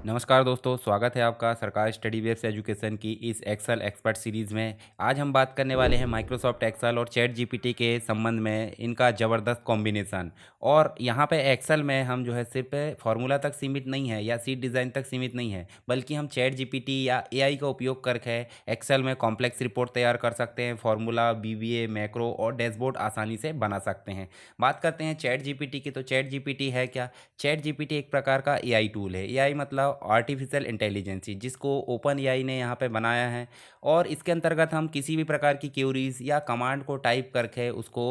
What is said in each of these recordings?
नमस्कार दोस्तों, स्वागत है आपका सरकार स्टडी वेब्स एजुकेशन की इस एक्सेल एक्सपर्ट सीरीज़ में। आज हम बात करने वाले हैं माइक्रोसॉफ्ट एक्सेल और चैट जीपीटी के संबंध में, इनका ज़बरदस्त कॉम्बिनेशन। और यहाँ पे एक्सेल में हम जो है सिर्फ फार्मूला तक सीमित नहीं है या सीट डिज़ाइन तक सीमित नहीं है, बल्कि हम चैट जीपीटी या एआई का उपयोग करके एक्सेल में कॉम्प्लेक्स रिपोर्ट तैयार कर सकते हैं। फार्मूला, बीवीए, मैक्रो और डैशबोर्ड आसानी से बना सकते हैं। बात करते हैं चैट जीपीटी की, तो चैट जीपीटी है क्या? चैट जीपीटी एक प्रकार का एआई टूल है। एआई मतलब आर्टिफिशियल इंटेलिजेंसी, जिसको ओपन एआई ने यहाँ पे बनाया है। और इसके अंतर्गत हम किसी भी प्रकार की क्यूरीज या कमांड को टाइप करके उसको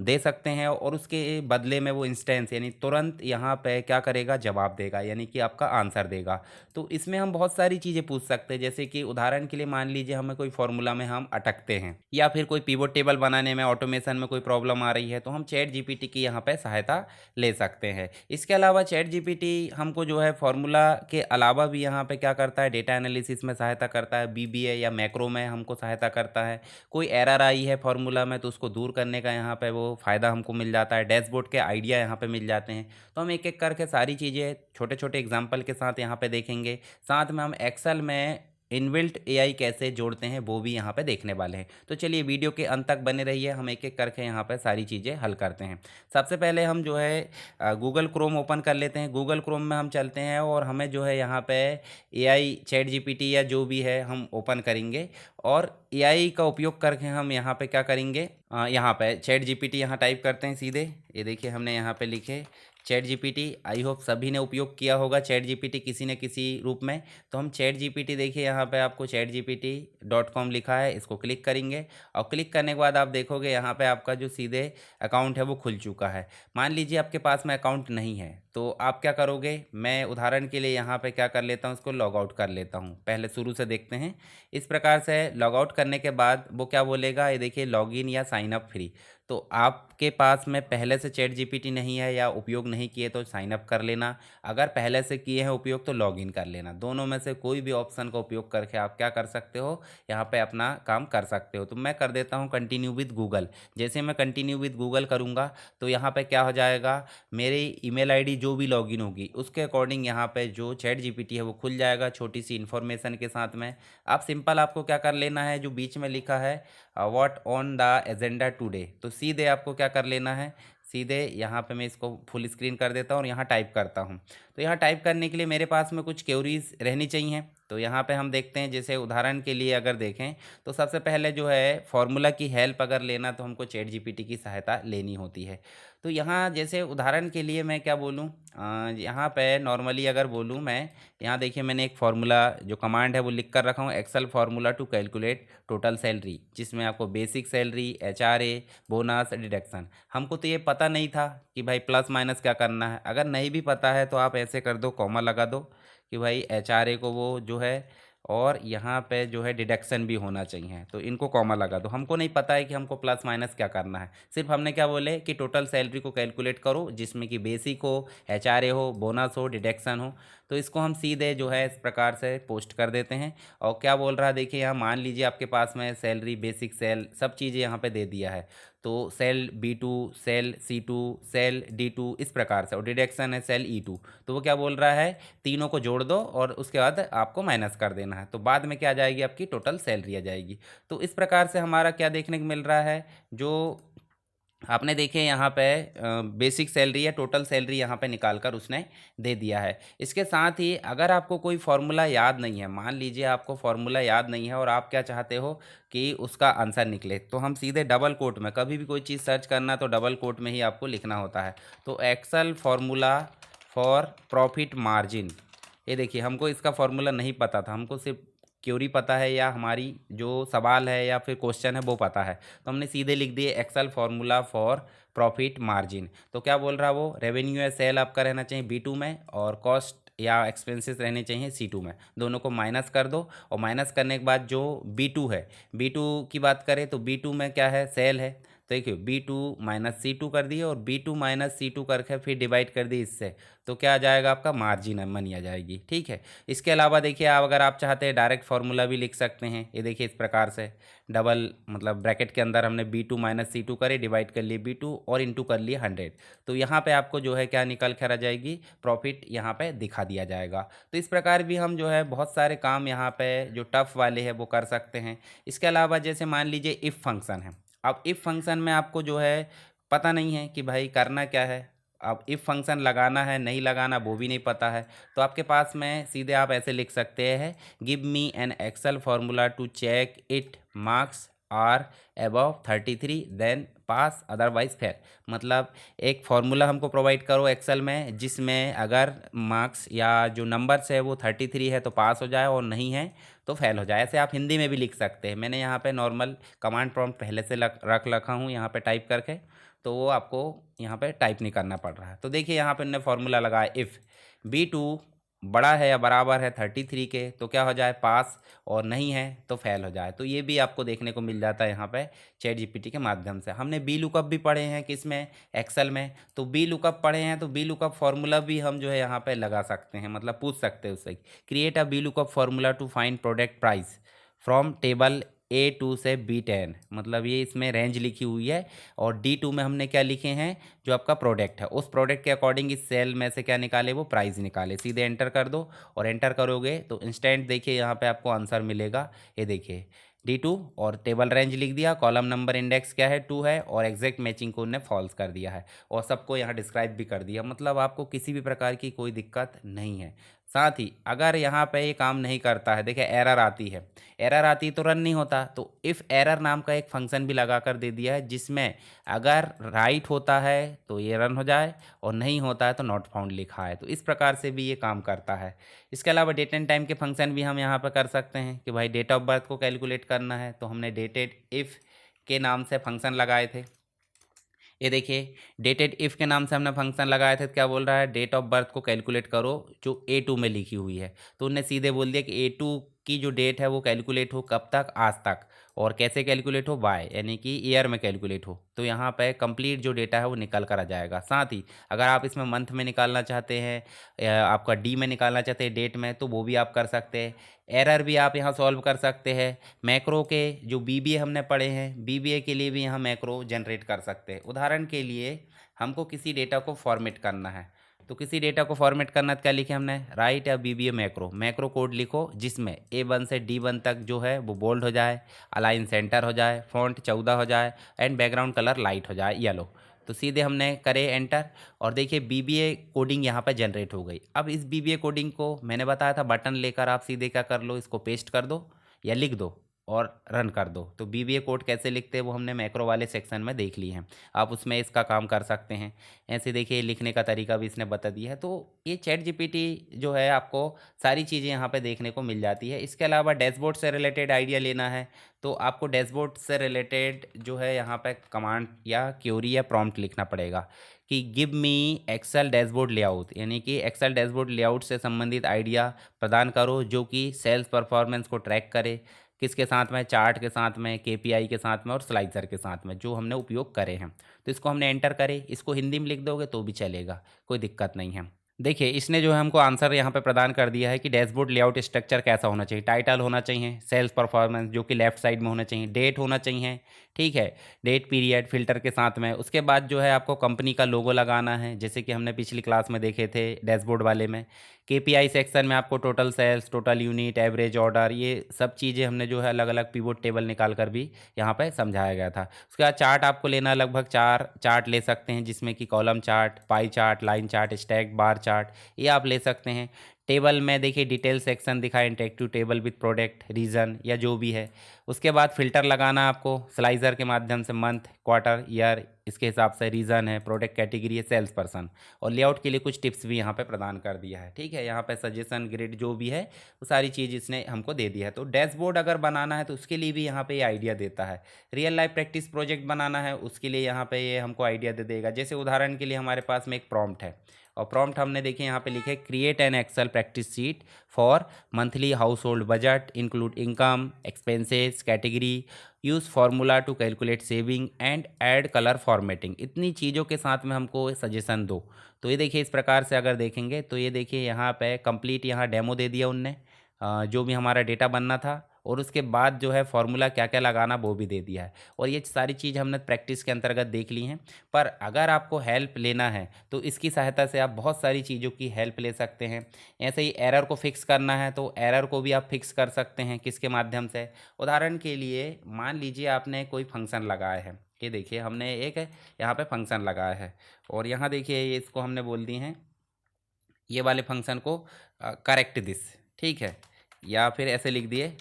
दे सकते हैं और उसके बदले में वो इंस्टेंस यानी तुरंत यहाँ पे क्या करेगा, जवाब देगा, यानी कि आपका आंसर देगा। तो इसमें हम बहुत सारी चीज़ें पूछ सकते हैं, जैसे कि उदाहरण के लिए मान लीजिए हमें कोई फॉर्मूला में हम अटकते हैं या फिर कोई पिवोट टेबल बनाने में ऑटोमेशन में कोई प्रॉब्लम आ रही है, तो हम चैट जीपीटी की यहाँ पे सहायता ले सकते हैं। इसके अलावा चैट जीपीटी हमको जो है फार्मूला के अलावा भी यहाँ पे क्या करता है, डेटा एनालिसिस में सहायता करता है, बीबीए या मैक्रो में हमको सहायता करता है। कोई एरर आई है फार्मूला में तो उसको दूर करने का यहाँ पे वो फ़ायदा हमको मिल जाता है। डैशबोर्ड के आइडिया यहाँ पे मिल जाते हैं। तो हम एक एक करके सारी चीज़ें छोटे छोटे एग्जाम्पल के साथ यहाँ पे देखेंगे। साथ में हम एक्सेल में इनबिल्ट एआई कैसे जोड़ते हैं वो भी यहाँ पे देखने वाले हैं। तो चलिए वीडियो के अंत तक बने रहिए, हम एक एक करके यहाँ पे सारी चीज़ें हल करते हैं। सबसे पहले हम जो है गूगल क्रोम ओपन कर लेते हैं। गूगल क्रोम में हम चलते हैं और हमें जो है यहाँ पे एआई चैट जीपीटी या जो भी है हम ओपन करेंगे। और एआई का उपयोग करके हम यहाँ पे क्या करेंगे, यहाँ पे चैट जीपीटी यहाँ टाइप करते हैं सीधे। ये देखिए हमने यहाँ पे लिखे चैट जीपीटी। आई होप सभी ने उपयोग किया होगा चैट जीपीटी किसी न किसी रूप में। तो हम चैट जीपीटी देखिए, यहाँ पे आपको chatgpt.com लिखा है, इसको क्लिक करेंगे। और क्लिक करने के बाद आप देखोगे यहाँ पे आपका जो सीधे अकाउंट है वो खुल चुका है। मान लीजिए आपके पास में अकाउंट नहीं है, तो आप क्या करोगे, मैं उदाहरण के लिए यहाँ पे क्या कर लेता हूँ, इसको लॉग आउट कर लेता हूँ। पहले शुरू से देखते हैं। इस प्रकार से लॉग आउट करने के बाद वो क्या बोलेगा, ये देखिए लॉगिन या साइन अप फ्री। तो आपके पास में पहले से चैट जीपीटी नहीं है या उपयोग नहीं किए तो साइन अप कर लेना। अगर पहले से किए हैं उपयोग तो लॉगिन कर लेना। दोनों में से कोई भी ऑप्शन का उपयोग करके आप क्या कर सकते हो, यहाँ पे अपना काम कर सकते हो। तो मैं कर देता हूँ कंटिन्यू विद गूगल। जैसे मैं कंटिन्यू विद गूगल करूँगा तो यहाँ पे क्या हो जाएगा, मेरी ईमेल आईडी जो भी लॉगिन होगी उसके अकॉर्डिंग यहाँ पे जो चैट जीपीटी है वो खुल जाएगा, छोटी सी इन्फॉर्मेशन के साथ में। आप सिंपल आपको क्या कर लेना है, जो बीच में लिखा है what on the agenda today, तो सीधे आपको क्या कर लेना है, सीधे यहाँ पे मैं इसको फुल स्क्रीन कर देता हूँ और यहाँ टाइप करता हूँ। तो यहाँ टाइप करने के लिए मेरे पास में कुछ क्वेरीज रहनी चाहिए। तो यहाँ पे हम देखते हैं, जैसे उदाहरण के लिए अगर देखें तो सबसे पहले जो है फॉर्मूला की हेल्प अगर लेना तो हमको चैट जीपीटी की सहायता लेनी होती है। तो यहाँ जैसे उदाहरण के लिए मैं क्या बोलूँ, यहाँ पे नॉर्मली अगर बोलूँ मैं, यहाँ देखिए मैंने एक फार्मूला जो कमांड है वो लिख कर रखा हूँ, Excel formula to calculate total salary, जिसमें आपको basic salary, HRA, bonus, deduction. हमको तो ये पता नहीं था कि भाई प्लस माइनस क्या करना है। अगर नहीं भी पता है तो आप ऐसे कर दो, कॉमा लगा दो कि भाई एचआरए को वो जो है, और यहाँ पे जो है डिडक्शन भी होना चाहिए, तो इनको कॉमा लगा दो। हमको नहीं पता है कि हमको प्लस माइनस क्या करना है, सिर्फ हमने क्या बोले कि टोटल सैलरी को कैलकुलेट करो, जिसमें कि बेसिक हो, एचआरए हो, बोनस हो, डिडक्शन हो। तो इसको हम सीधे जो है इस प्रकार से पोस्ट कर देते हैं। और क्या बोल रहा है देखिए, यहाँ मान लीजिए आपके पास में सैलरी, बेसिक, सेल, सब चीज़ें यहाँ पे दे दिया है। तो cell B2, cell C2, cell D2, इस प्रकार से, और डिडक्शन है सेल E2। तो वो क्या बोल रहा है, तीनों को जोड़ दो और उसके बाद आपको माइनस कर देना है, तो बाद में क्या आ जाएगी, आपकी टोटल सैलरी आ जाएगी। तो इस प्रकार से हमारा क्या देखने को मिल रहा है, जो आपने देखिए यहाँ पे बेसिक सैलरी या टोटल सैलरी यहाँ पे निकाल कर उसने दे दिया है। इसके साथ ही अगर आपको कोई फार्मूला याद नहीं है, मान लीजिए आपको फार्मूला याद नहीं है और आप क्या चाहते हो कि उसका आंसर निकले, तो हम सीधे डबल कोट में, कभी भी कोई चीज़ सर्च करना तो डबल कोट में ही आपको लिखना होता है। तो Excel formula for profit margin, ये देखिए हमको इसका फार्मूला नहीं पता था, हमको सिर्फ क्यूरी पता है या हमारी जो सवाल है या फिर क्वेश्चन है वो पता है। तो हमने सीधे लिख दिए Excel formula for profit margin. तो क्या बोल रहा है वो, रेवेन्यू या सेल आपका रहना चाहिए B2 में और कॉस्ट या एक्सपेंसेस रहने चाहिए C2 में। दोनों को माइनस कर दो और माइनस करने के बाद जो B2 है, B2 की बात करें तो B2 में क्या है, सेल है। तो देखिए B2 माइनस C2 कर दिए और B2 माइनस C2 करके फिर डिवाइड कर दी इससे, तो क्या आ जाएगा आपका मार्जिन मनी आ जाएगी। ठीक है, इसके अलावा देखिए आप अगर आप चाहते हैं डायरेक्ट फार्मूला भी लिख सकते हैं। ये देखिए इस प्रकार से डबल मतलब ब्रैकेट के अंदर हमने B2 माइनस C2 करे, डिवाइड कर लिए B2 और इंटू कर लिए 100, तो यहाँ पे आपको जो है क्या निकल कर आ जाएगी, प्रॉफिट यहाँ पे दिखा दिया जाएगा। तो इस प्रकार भी हम जो है बहुत सारे काम यहाँ पे जो टफ वाले हैं वो कर सकते हैं। इसके अलावा जैसे मान लीजिए इफ़ फंक्शन है, अब इफ़ फंक्शन में आपको जो है पता नहीं है कि भाई करना क्या है, अब इफ़ फंक्शन लगाना है नहीं लगाना वो भी नहीं पता है, तो आपके पास में सीधे आप ऐसे लिख सकते हैं, give me an Excel formula to check it marks are above 33 then pass otherwise fail. मतलब एक फार्मूला हमको प्रोवाइड करो एक्सेल में जिसमें अगर मार्क्स या जो नंबर्स है वो 33 है तो पास हो जाए और नहीं है तो फेल हो जाए। ऐसे आप हिंदी में भी लिख सकते हैं। मैंने यहाँ पे नॉर्मल कमांड प्रॉम्प्ट पहले से रख रखा हूँ यहाँ पे टाइप करके, तो वो आपको यहाँ पे टाइप नहीं करना पड़ रहा है। तो देखिए यहाँ पे हमने फार्मूला लगाया, इफ़ B2 बड़ा है या बराबर है 33 के तो क्या हो जाए पास, और नहीं है तो फेल हो जाए। तो ये भी आपको देखने को मिल जाता है यहाँ पे चैट जीपीटी के माध्यम से। हमने बी लुकअप भी पढ़े हैं किसमें, एक्सेल में, तो बी लुकअप पढ़े हैं तो बी लुकअप फार्मूला भी हम जो है यहाँ पे लगा सकते हैं, मतलब पूछ सकते हैं उससे, create a B lookup formula to find product price from table A2 से B10, मतलब ये इसमें रेंज लिखी हुई है, और D2 में हमने क्या लिखे हैं, जो आपका प्रोडक्ट है उस प्रोडक्ट के अकॉर्डिंग इस सेल में से क्या निकाले, वो प्राइस निकाले। सीधे एंटर कर दो और एंटर करोगे तो इंस्टेंट देखिए यहाँ पे आपको आंसर मिलेगा। ये देखिए D2 और टेबल रेंज लिख दिया, कॉलम नंबर इंडेक्स क्या है 2 है, और एग्जैक्ट मैचिंग को उन्होंने फॉल्स कर दिया है, और सबको यहाँ डिस्क्राइब भी कर दिया। मतलब आपको किसी भी प्रकार की कोई दिक्कत नहीं है। साथ ही अगर यहाँ पे ये काम नहीं करता है, देखिए एरर आती है, एरर आती तो रन नहीं होता, तो इफ़ एरर नाम का एक फंक्शन भी लगा कर दे दिया है जिसमें अगर राइट होता है तो ये रन हो जाए और नहीं होता है तो नॉट फाउंड लिखा है। तो इस प्रकार से भी ये काम करता है। इसके अलावा डेट एंड टाइम के फंक्शन भी हम यहाँ पर कर सकते हैं कि भाई डेट ऑफ बर्थ को कैलकुलेट करना है, तो हमने डेटेड इफ़ के नाम से फंक्शन लगाए थे। ये देखिए डेटेड इफ़ के नाम से हमने फंक्शन लगाए थे, तो क्या बोल रहा है, डेट ऑफ बर्थ को कैलकुलेट करो जो A2 में लिखी हुई है। तो उनने सीधे बोल दिया कि A2 की जो डेट है वो कैलकुलेट हो कब तक, आज तक, और कैसे कैलकुलेट हो, बाय यानी कि ईयर में कैलकुलेट हो। तो यहाँ पे कंप्लीट जो डेटा है वो निकल कर आ जाएगा। साथ ही अगर आप इसमें मंथ में निकालना चाहते हैं या आपका डी में निकालना चाहते हैं डेट में, तो वो भी आप कर सकते हैं। एरर भी आप यहाँ सॉल्व कर सकते हैं। मैक्रो के जो बीबीए हमने पढ़े हैं, बीबीए के लिए भी यहाँ मैक्रो जनरेट कर सकते हैं। उदाहरण के लिए हमको किसी डेटा को फॉर्मेट करना है, तो किसी डेटा को फॉर्मेट करना तो क्या लिखे हमने, राइट या बीबीए मैक्रो, मैक्रो कोड लिखो जिसमें A1 से D1 तक जो है वो बोल्ड हो जाए, अलाइन सेंटर हो जाए, फॉन्ट 14 हो जाए, एंड बैकग्राउंड कलर लाइट हो जाए येलो। तो सीधे हमने करे एंटर, और देखिए बीबीए कोडिंग यहाँ पर जनरेट हो गई। अब इस बीबीए कोडिंग को मैंने बताया था बटन लेकर आप सीधे क्या कर लो, इसको पेस्ट कर दो या लिख दो और रन कर दो। तो बीबीए कोड कैसे लिखते हैं वो हमने मैक्रो वाले सेक्शन में देख लिए हैं, आप उसमें इसका काम कर सकते हैं। ऐसे देखिए लिखने का तरीका भी इसने बता दिया है। तो ये चैट जीपीटी जो है आपको सारी चीज़ें यहाँ पे देखने को मिल जाती है। इसके अलावा डैशबोर्ड से रिलेटेड आइडिया लेना है तो आपको डैशबोर्ड से रिलेटेड जो है यहाँ पे कमांड या क्यूरी या प्रॉम्प्ट लिखना पड़ेगा कि give me Excel dashboard layout, यानी कि एक्सेल डैशबोर्ड लेआउट से संबंधित आइडिया प्रदान करो जो कि सेल्स परफॉर्मेंस को ट्रैक करे, किसके साथ में, चार्ट के साथ में, केपीआई के साथ में और स्लाइसर के साथ में जो हमने उपयोग करे हैं। तो इसको हमने एंटर करे, इसको हिंदी में लिख दोगे तो भी चलेगा, कोई दिक्कत नहीं है। देखिए इसने जो है हमको आंसर यहाँ पे प्रदान कर दिया है कि डैशबोर्ड लेआउट स्ट्रक्चर कैसा होना चाहिए। टाइटल होना चाहिए सेल्स परफॉर्मेंस जो कि लेफ्ट साइड में होना चाहिए, डेट होना चाहिए, ठीक है, डेट पीरियड फिल्टर के साथ में। उसके बाद जो है आपको कंपनी का लोगो लगाना है जैसे कि हमने पिछली क्लास में देखे थे डैशबोर्ड वाले में। केपीआई सेक्शन में आपको total sales, total unit, average order, ये सब चीज़ें हमने जो है अलग अलग पिवोट टेबल निकाल कर भी यहाँ पे समझाया गया था। उसके बाद चार्ट आपको लेना है, लगभग 4 चार्ट ले सकते हैं जिसमें कि column chart, pie chart, line chart, stack bar chart, ये आप ले सकते हैं। टेबल में देखिए डिटेल सेक्शन दिखा, interactive table with product, region या जो भी है। उसके बाद फिल्टर लगाना आपको स्लाइजर के माध्यम से, मंथ, क्वार्टर, ईयर, इसके हिसाब से रीज़न है, प्रोडक्ट कैटेगरी है, सेल्स पर्सन। और लेआउट के लिए कुछ टिप्स भी यहाँ पे प्रदान कर दिया है, ठीक है। यहाँ पे सजेशन, ग्रिड जो भी है वो सारी चीज़ इसने हमको दे दिया है। तो डैशबोर्ड अगर बनाना है तो उसके लिए भी यहाँ पे ये आइडिया देता है। रियल लाइफ प्रैक्टिस प्रोजेक्ट बनाना है उसके लिए यहाँ पे ये हमको आइडिया दे देगा। जैसे उदाहरण के लिए हमारे पास में एक प्रॉम्प्ट है, और प्रॉम्प्ट हमने देखे यहाँ पे लिखे create an Excel practice sheet for monthly household budget include income expenses category use formula to calculate saving and add colour formatting. इतनी चीज़ों के साथ में हमको सजेशन दो। तो ये देखिए इस प्रकार से अगर देखेंगे तो ये देखिए यहाँ पे कंप्लीट यहाँ डेमो दे दिया उनने, जो भी हमारा डेटा बनना था, और उसके बाद जो है फार्मूला क्या क्या लगाना वो भी दे दिया है। और ये सारी चीज़ हमने प्रैक्टिस के अंतर्गत देख ली हैं। पर अगर आपको हेल्प लेना है तो इसकी सहायता से आप बहुत सारी चीज़ों की हेल्प ले सकते हैं। ऐसे ही एरर को फिक्स करना है तो एरर को भी आप फिक्स कर सकते हैं किसके माध्यम से। उदाहरण के लिए मान लीजिए आपने कोई फंक्शन लगाया है, ये देखिए हमने एक यहाँ पे फंक्शन लगाया है, और यहाँ देखिए ये इसको हमने बोल दी हैं ये वाले फंक्शन को करेक्ट दिस, ठीक है, या फिर ऐसे लिख दिए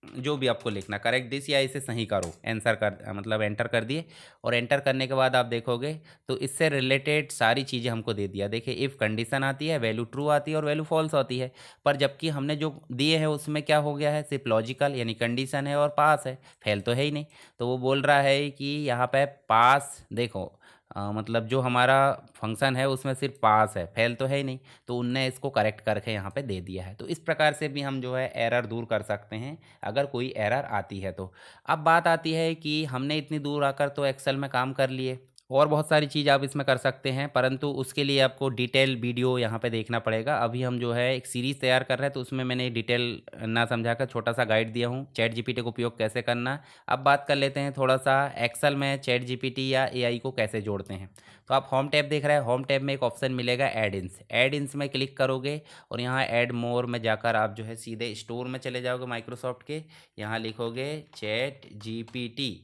जो भी आपको लिखना करेक्ट दिस, या इसे सही करो आंसर कर मतलब एंटर कर दिए। और एंटर करने के बाद आप देखोगे तो इससे रिलेटेड सारी चीज़ें हमको दे दिया। देखिए इफ़ कंडीशन आती है, वैल्यू ट्रू आती है और वैल्यू फॉल्स होती है। पर जबकि हमने जो दिए हैं उसमें क्या हो गया है, सिर्फ लॉजिकल यानी कंडीशन है और पास है, फेल तो है ही नहीं। तो वो बोल रहा है कि यहाँ पे पास देखो, मतलब जो हमारा फंक्शन है उसमें सिर्फ पास है, फेल तो है ही नहीं। तो उनने इसको करेक्ट करके यहाँ पे दे दिया है। तो इस प्रकार से भी हम जो है एरर दूर कर सकते हैं अगर कोई एरर आती है तो। अब बात आती है कि हमने इतनी दूर आकर तो एक्सेल में काम कर लिए, और बहुत सारी चीज़ आप इसमें कर सकते हैं, परंतु उसके लिए आपको डिटेल वीडियो यहाँ पे देखना पड़ेगा। अभी हम जो है एक सीरीज़ तैयार कर रहे हैं तो उसमें मैंने डिटेल ना समझाकर छोटा सा गाइड दिया हूँ चैट जीपीटी का उपयोग कैसे करना। अब बात कर लेते हैं थोड़ा सा एक्सेल में चैट जीपीटी या एआई को कैसे जोड़ते हैं। तो आप होम टैब देख रहे हैं, होम टैब में एक ऑप्शन मिलेगा ऐड इन्स में क्लिक करोगे और यहाँ ऐड मोर में जाकर आप जो है सीधे स्टोर में चले जाओगे माइक्रोसॉफ्ट के, यहाँ लिखोगे चैट जीपीटी,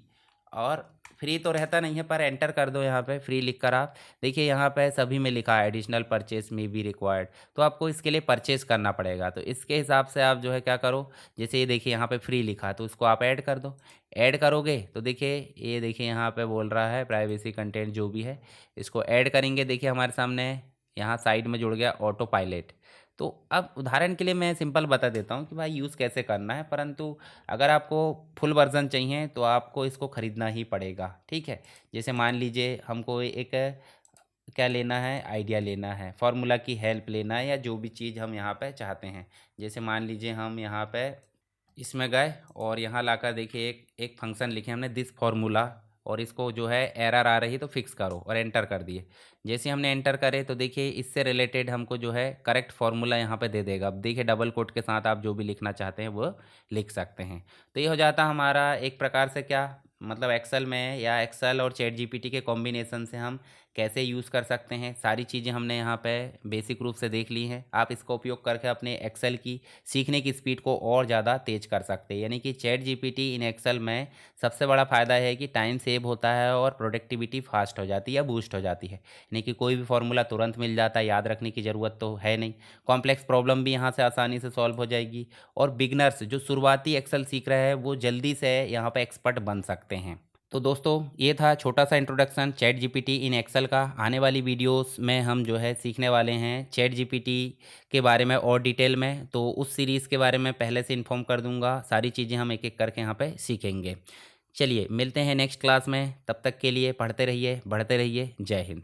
और फ्री तो रहता नहीं है पर एंटर कर दो यहाँ पे फ्री लिख कर। आप देखिए यहाँ पे सभी में लिखा है एडिशनल परचेस में बी रिक्वायर्ड, तो आपको इसके लिए परचेस करना पड़ेगा। तो इसके हिसाब से आप जो है क्या करो, जैसे ये देखिए यहाँ पे फ्री लिखा है तो उसको आप ऐड कर दो। ऐड करोगे तो देखिए ये देखिए यहाँ पे बोल रहा है प्राइवेसी कंटेंट जो भी है इसको ऐड करेंगे। देखिए हमारे सामने यहाँ साइड में जुड़ गया ऑटो पायलट। तो अब उदाहरण के लिए मैं सिंपल बता देता हूँ कि भाई यूज़ कैसे करना है, परंतु अगर आपको फुल वर्ज़न चाहिए तो आपको इसको ख़रीदना ही पड़ेगा, ठीक है। जैसे मान लीजिए हमको एक क्या लेना है, आइडिया लेना है, फार्मूला की हेल्प लेना है, या जो भी चीज़ हम यहाँ पे चाहते हैं। जैसे मान लीजिए हम यहाँ पे इसमें गए और यहाँ लाकर देखिए एक एक फंक्शन लिखे हमने दिस फार्मूला, और इसको जो है एरर आ रही है तो फिक्स करो और एंटर कर दिए। जैसे हमने एंटर करे तो देखिए इससे रिलेटेड हमको जो है करेक्ट फार्मूला यहाँ पे दे देगा। अब देखिए डबल कोट के साथ आप जो भी लिखना चाहते हैं वो लिख सकते हैं। तो ये हो जाता हमारा एक प्रकार से क्या मतलब एक्सेल में, या एक्सेल और चैट जीपीटी के कॉम्बिनेशन से हम कैसे यूज़ कर सकते हैं, सारी चीज़ें हमने यहाँ पे बेसिक रूप से देख ली हैं। आप इसका उपयोग करके अपने एक्सेल की सीखने की स्पीड को और ज़्यादा तेज़ कर सकते हैं। यानी कि चैट जीपीटी इन एक्सेल में सबसे बड़ा फ़ायदा है कि टाइम सेव होता है और प्रोडक्टिविटी फास्ट हो जाती है या बूस्ट हो जाती है। यानी कि कोई भी फार्मूला तुरंत मिल जाता है, याद रखने की ज़रूरत तो है नहीं। कॉम्प्लेक्स प्रॉब्लम भी यहाँ से आसानी से सॉल्व हो जाएगी, और बिगनर्स जो शुरुआती एक्सेल सीख रहे हैं वो जल्दी से यहाँ पर एक्सपर्ट बन सकते हैं। तो दोस्तों ये था छोटा सा introduction ChatGPT in Excel का। आने वाली वीडियोस में हम जो है सीखने वाले हैं चैट जीपीटी के बारे में और डिटेल में। तो उस सीरीज़ के बारे में पहले से इन्फॉर्म कर दूंगा, सारी चीज़ें हम एक एक करके यहाँ पे सीखेंगे। चलिए मिलते हैं नेक्स्ट क्लास में, तब तक के लिए पढ़ते रहिए, बढ़ते रहिए। जय हिंद।